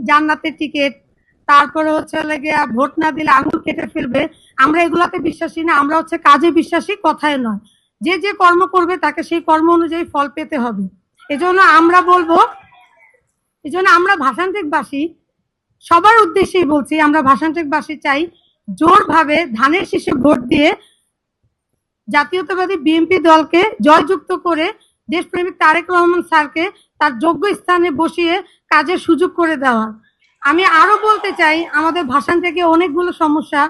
জান্নাতের টিকিট, তারপরে হচ্ছে গিয়া ভোট না দিলে আঙুল কেটে ফেলবে। আমরা এগুলাতে বিশ্বাসী না, আমরা হচ্ছে কাজে বিশ্বাসী, কথায় নয়। যে যে কর্ম করবে তাকে সেই কর্ম অনুযায়ী ফল পেতে হবে। এজন্য আমরা বলবো, এজন্য আমরা ভাষান্তিকবাসী সবার উদ্দেশ্যেই বলছি, আমরা ভাষান্তিকবাসী চাই জোরভাবে ধানের শীষে ভোট দিয়ে জাতীয়তাবাদী বিএনপি দলকে জয়যুক্ত করে দেশপ্রেমিক তারেক রহমান স্যারকে তার যোগ্য স্থানে বসিয়ে কাজের সুযোগ করে দেওয়া। আমি আরো বলতে চাই, আমাদের ভাষান থেকে অনেকগুলো সমস্যা,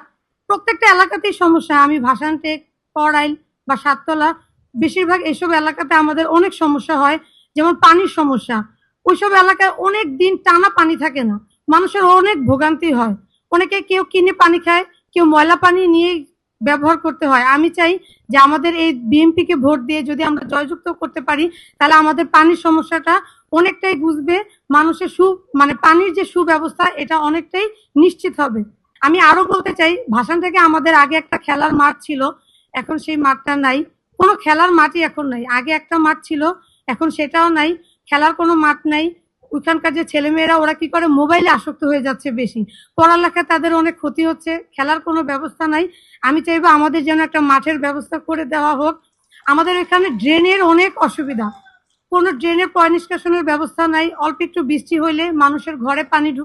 প্রত্যেকটা এলাকাতেই সমস্যা। আমি ভাষান টেক, পড়াইল বা সাততলা, বেশিরভাগ এসব এলাকাতে আমাদের অনেক সমস্যা হয়। যেমন পানির সমস্যা, ওইসব এলাকায় অনেক দিন টানা পানি থাকে না, মানুষের অনেক ভোগান্তি হয়। অনেকে কেউ কিনে পানি খায়, কেউ ময়লা পানি নিয়ে ব্যবহার করতে হয়। আমি চাই যে আমাদের এই বিএনপিকে ভোট দিয়ে যদি আমরা জয়যুক্ত করতে পারি, তাহলে আমাদের পানির সমস্যাটা অনেকটাই বুঝবে, মানুষের মানে পানির যে সুব্যবস্থা এটা অনেকটাই নিশ্চিত হবে। আমি আরো বলতে চাই, ভাষান থেকে আমাদের আগে একটা খেলার মাঠ ছিল, এখন সেই মাঠটা নাই। কোনো খেলার মাঠই এখন নাই। আগে একটা মাঠ ছিল, এখন সেটাও নাই, খেলার কোনো মাঠ নাই। ওইখানকার যে ছেলেমেয়েরা ওরা কি করে, মোবাইলে আসক্ত হয়ে যাচ্ছে বেশি, পড়ালেখায় তাদের অনেক ক্ষতি হচ্ছে, খেলার কোনো ব্যবস্থা নাই। আমি চাইবো আমাদের যেন একটা মাঠের ব্যবস্থা করে দেওয়া হোক। আমাদের এখানে ড্রেনের অনেক অসুবিধা, কোনো ড্রেনের পয় নিষ্কাশনের ব্যবস্থা নাই। অল্প একটু বৃষ্টি হইলে মানুষের ঘরে পানি ঢুকে